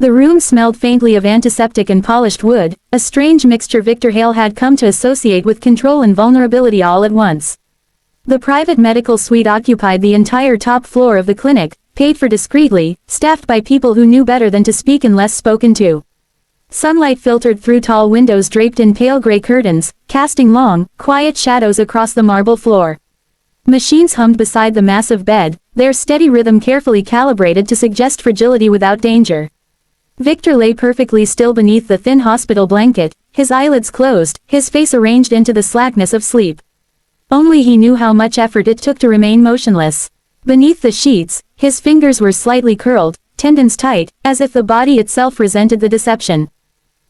The room smelled faintly of antiseptic and polished wood, a strange mixture Victor Hale had come to associate with control and vulnerability all at once. The private medical suite occupied the entire top floor of the clinic, paid for discreetly, staffed by people who knew better than to speak unless spoken to. Sunlight filtered through tall windows draped in pale gray curtains, casting long, quiet shadows across the marble floor. Machines hummed beside the massive bed, their steady rhythm carefully calibrated to suggest fragility without danger. Victor lay perfectly still beneath the thin hospital blanket, his eyelids closed, his face arranged into the slackness of sleep. Only he knew how much effort it took to remain motionless. Beneath the sheets, his fingers were slightly curled, tendons tight, as if the body itself resented the deception.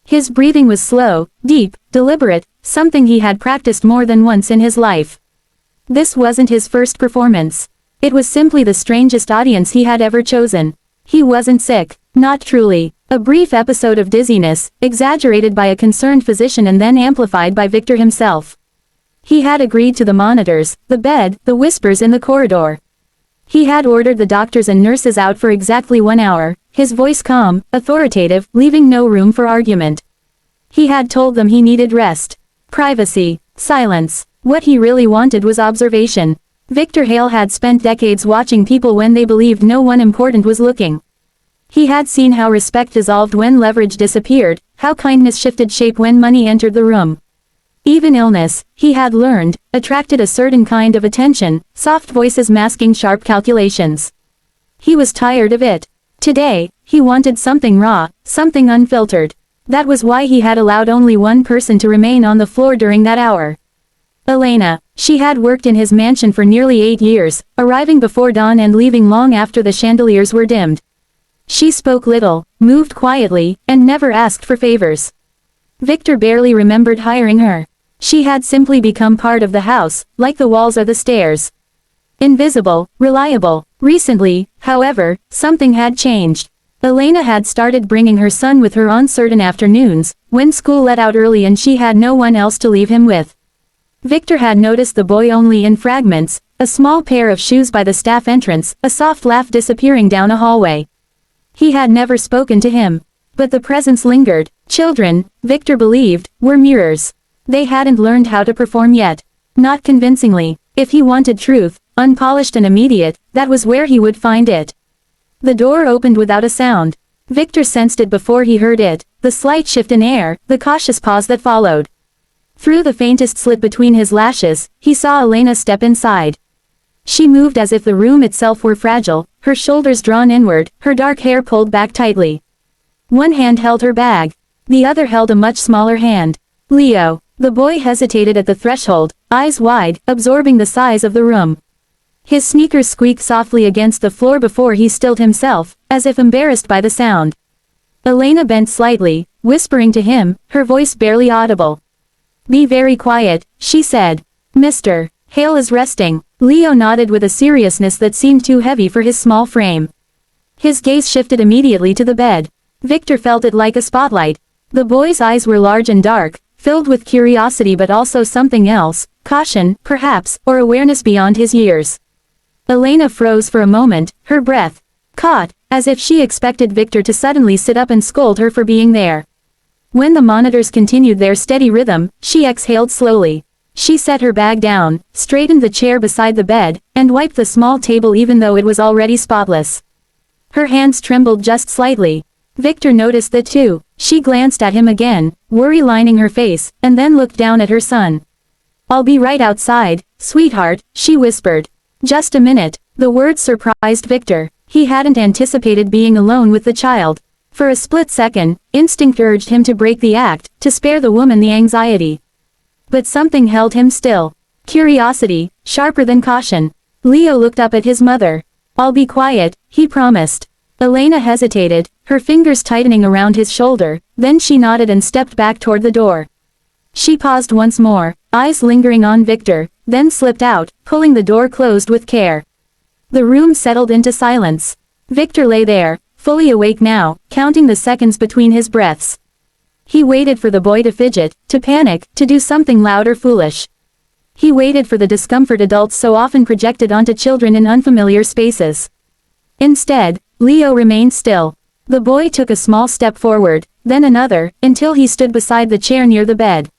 His breathing was slow, deep, deliberate, something he had practiced more than once in his life. This wasn't his first performance. It was simply the strangest audience he had ever chosen. He wasn't sick. Not truly. A brief episode of dizziness, exaggerated by a concerned physician and then amplified by Victor himself. He had agreed to the monitors, the bed, the whispers in the corridor. He had ordered the doctors and nurses out for exactly 1 hour, his voice calm, authoritative, leaving no room for argument. He had told them he needed rest, privacy, silence. What he really wanted was observation. Victor Hale had spent decades watching people when they believed no one important was looking. He had seen how respect dissolved when leverage disappeared, how kindness shifted shape when money entered the room. Even illness, he had learned, attracted a certain kind of attention, soft voices masking sharp calculations. He was tired of it. Today, he wanted something raw, something unfiltered. That was why he had allowed only one person to remain on the floor during that hour. Elena. She had worked in his mansion for nearly 8 years, arriving before dawn and leaving long after the chandeliers were dimmed. She spoke little, moved quietly, and never asked for favors. Victor barely remembered hiring her. She had simply become part of the house, like the walls or the stairs. Invisible, reliable. Recently, however, something had changed. Elena had started bringing her son with her on certain afternoons, when school let out early and she had no one else to leave him with. Victor had noticed the boy only in fragments, a small pair of shoes by the staff entrance, a soft laugh disappearing down a hallway. He had never spoken to him. But the presence lingered. Children, Victor believed, were mirrors. They hadn't learned how to perform yet. Not convincingly. If he wanted truth, unpolished and immediate, that was where he would find it. The door opened without a sound. Victor sensed it before he heard it, the slight shift in air, the cautious pause that followed. Through the faintest slit between his lashes, he saw Elena step inside. She moved as if the room itself were fragile, her shoulders drawn inward, her dark hair pulled back tightly. One hand held her bag. The other held a much smaller hand. Leo. The boy hesitated at the threshold, eyes wide, absorbing the size of the room. His sneakers squeaked softly against the floor before he stilled himself, as if embarrassed by the sound. Elena bent slightly, whispering to him, her voice barely audible. "Be very quiet," she said. "Mr. Hale is resting." Leo nodded with a seriousness that seemed too heavy for his small frame. His gaze shifted immediately to the bed. Victor felt it like a spotlight. The boy's eyes were large and dark, filled with curiosity but also something else, caution, perhaps, or awareness beyond his years. Elena froze for a moment, her breath caught, as if she expected Victor to suddenly sit up and scold her for being there. When the monitors continued their steady rhythm, she exhaled slowly. She set her bag down, straightened the chair beside the bed, and wiped the small table even though it was already spotless. Her hands trembled just slightly. Victor noticed that too. She glanced at him again, worry lining her face, and then looked down at her son. "I'll be right outside, sweetheart," she whispered. "Just a minute." The words surprised Victor. He hadn't anticipated being alone with the child. For a split second, instinct urged him to break the act, to spare the woman the anxiety. But something held him still. Curiosity, sharper than caution. Leo looked up at his mother. "I'll be quiet," he promised. Elena hesitated, her fingers tightening around his shoulder, then she nodded and stepped back toward the door. She paused once more, eyes lingering on Victor, then slipped out, pulling the door closed with care. The room settled into silence. Victor lay there, fully awake now, counting the seconds between his breaths. He waited for the boy to fidget, to panic, to do something loud or foolish. He waited for the discomfort adults so often projected onto children in unfamiliar spaces. Instead, Leo remained still. The boy took a small step forward, then another, until he stood beside the chair near the bed.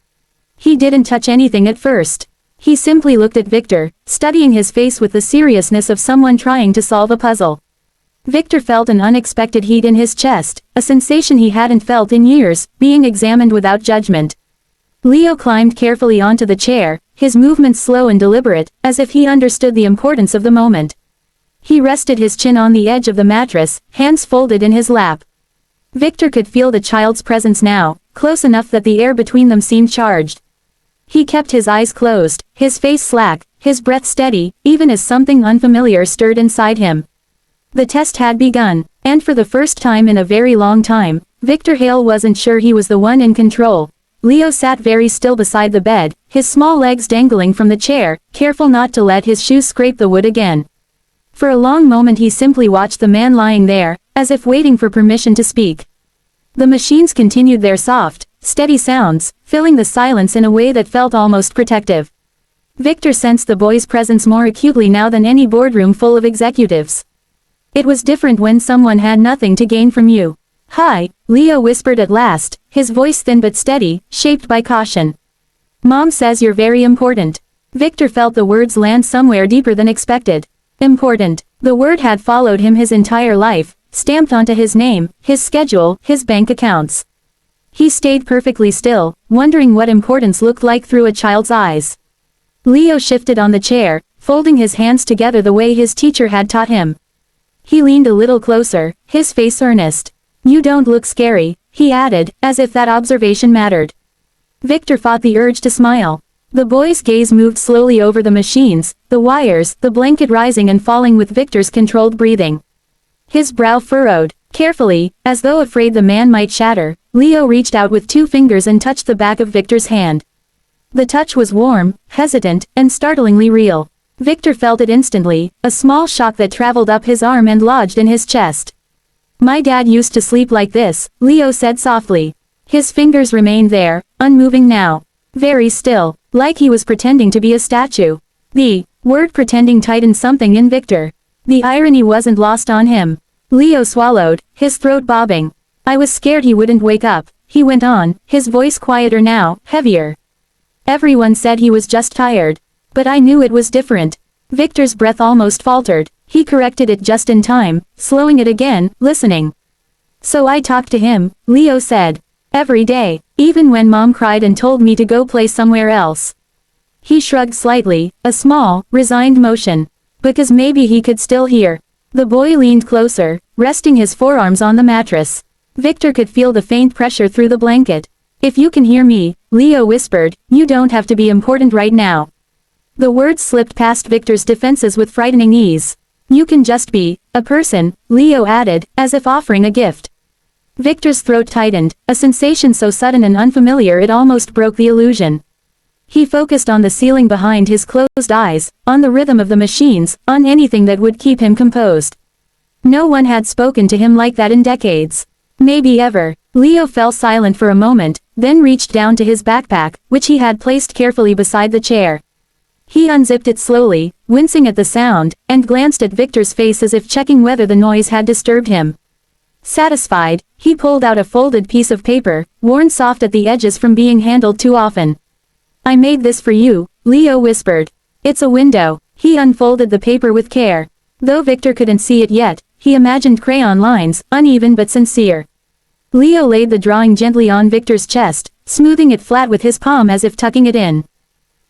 He didn't touch anything at first. He simply looked at Victor, studying his face with the seriousness of someone trying to solve a puzzle. Victor felt an unexpected heat in his chest, a sensation he hadn't felt in years, being examined without judgment. Leo climbed carefully onto the chair, his movements slow and deliberate, as if he understood the importance of the moment. He rested his chin on the edge of the mattress, hands folded in his lap. Victor could feel the child's presence now, close enough that the air between them seemed charged. He kept his eyes closed, his face slack, his breath steady, even as something unfamiliar stirred inside him. The test had begun, and for the first time in a very long time, Victor Hale wasn't sure he was the one in control. Leo sat very still beside the bed, his small legs dangling from the chair, careful not to let his shoes scrape the wood again. For a long moment he simply watched the man lying there, as if waiting for permission to speak. The machines continued their soft, steady sounds, filling the silence in a way that felt almost protective. Victor sensed the boy's presence more acutely now than any boardroom full of executives. It was different when someone had nothing to gain from you. "Hi," Leo whispered at last, his voice thin but steady, shaped by caution. "Mom says you're very important." Victor felt the words land somewhere deeper than expected. Important. The word had followed him his entire life, stamped onto his name, his schedule, his bank accounts. He stayed perfectly still, wondering what importance looked like through a child's eyes. Leo shifted on the chair, folding his hands together the way his teacher had taught him. He leaned a little closer, his face earnest. "You don't look scary," he added, as if that observation mattered. Victor fought the urge to smile. The boy's gaze moved slowly over the machines, the wires, the blanket rising and falling with Victor's controlled breathing. His brow furrowed. Carefully, as though afraid the man might shatter, Leo reached out with 2 fingers and touched the back of Victor's hand. The touch was warm, hesitant, and startlingly real. Victor felt it instantly, a small shock that traveled up his arm and lodged in his chest. "My dad used to sleep like this," Leo said softly. His fingers remained there, unmoving now. Very still, like he was pretending to be a statue. The word pretending tightened something in Victor. The irony wasn't lost on him. Leo swallowed, his throat bobbing. "I was scared he wouldn't wake up," he went on, his voice quieter now, heavier. "Everyone said he was just tired. But I knew it was different." Victor's breath almost faltered. He corrected it just in time, slowing it again, listening. "So I talked to him," Leo said. "Every day, even when Mom cried and told me to go play somewhere else." He shrugged slightly, a small, resigned motion. Because maybe he could still hear. The boy leaned closer, resting his forearms on the mattress. Victor could feel the faint pressure through the blanket. "If you can hear me," Leo whispered, "you don't have to be important right now." The words slipped past Victor's defenses with frightening ease. "You can just be a person," Leo added, as if offering a gift. Victor's throat tightened, a sensation so sudden and unfamiliar it almost broke the illusion. He focused on the ceiling behind his closed eyes, on the rhythm of the machines, on anything that would keep him composed. No one had spoken to him like that in decades. Maybe ever. Leo fell silent for a moment, then reached down to his backpack, which he had placed carefully beside the chair. He unzipped it slowly, wincing at the sound, and glanced at Victor's face as if checking whether the noise had disturbed him. Satisfied, he pulled out a folded piece of paper, worn soft at the edges from being handled too often. "I made this for you," Leo whispered. "It's a window." He unfolded the paper with care. Though Victor couldn't see it yet, he imagined crayon lines, uneven but sincere. Leo laid the drawing gently on Victor's chest, smoothing it flat with his palm as if tucking it in.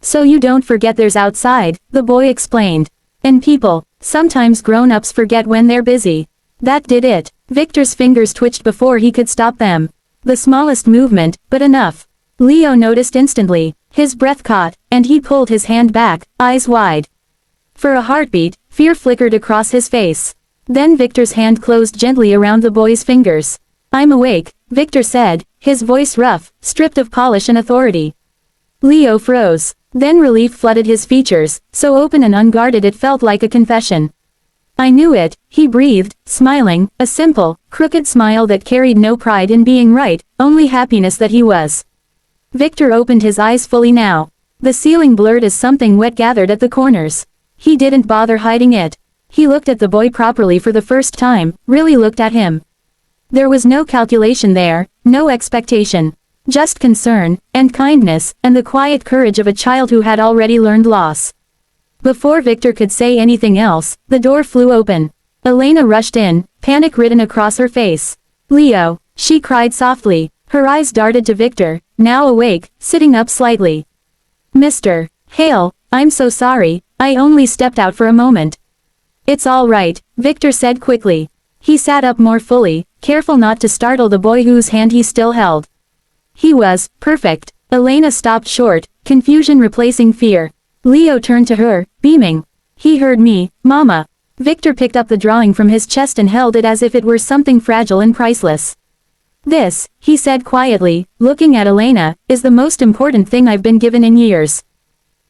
"So you don't forget there's outside," the boy explained. "And people. Sometimes grown-ups forget when they're busy." That did it. Victor's fingers twitched before he could stop them. The smallest movement, but enough. Leo noticed instantly. His breath caught, and he pulled his hand back, eyes wide. For a heartbeat, fear flickered across his face. Then Victor's hand closed gently around the boy's fingers. "I'm awake," Victor said, his voice rough, stripped of polish and authority. Leo froze. Then relief flooded his features, so open and unguarded it felt like a confession. "I knew it," he breathed, smiling, a simple, crooked smile that carried no pride in being right, only happiness that he was. Victor opened his eyes fully now. The ceiling blurred as something wet gathered at the corners. He didn't bother hiding it. He looked at the boy properly for the first time, really looked at him. There was no calculation there, no expectation. Just concern, and kindness, and the quiet courage of a child who had already learned loss. Before Victor could say anything else, the door flew open. Elena rushed in, panic written across her face. "Leo," she cried softly. Her eyes darted to Victor, now awake, sitting up slightly. "Mr. Hale, I'm so sorry, I only stepped out for a moment." "It's all right," Victor said quickly. He sat up more fully, careful not to startle the boy whose hand he still held. He was perfect. Elena stopped short, confusion replacing fear. Leo turned to her, beaming. "He heard me, Mama." Victor picked up the drawing from his chest and held it as if it were something fragile and priceless. "This," he said quietly, looking at Elena, "is the most important thing I've been given in years."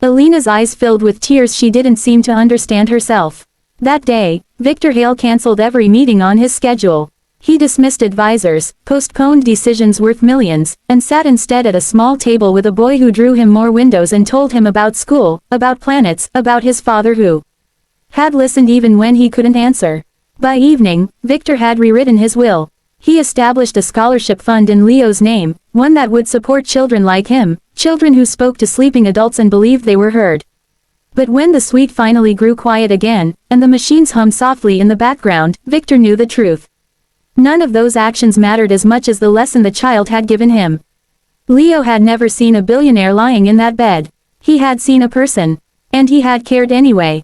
Elena's eyes filled with tears. She didn't seem to understand herself. That day, Victor Hale cancelled every meeting on his schedule. He dismissed advisors, postponed decisions worth millions, and sat instead at a small table with a boy who drew him more windows and told him about school, about planets, about his father who had listened even when he couldn't answer. By evening, Victor had rewritten his will. He established a scholarship fund in Leo's name, one that would support children like him, children who spoke to sleeping adults and believed they were heard. But when the suite finally grew quiet again, and the machines hummed softly in the background, Victor knew the truth. None of those actions mattered as much as the lesson the child had given him. Leo had never seen a billionaire lying in that bed. He had seen a person. And he had cared anyway.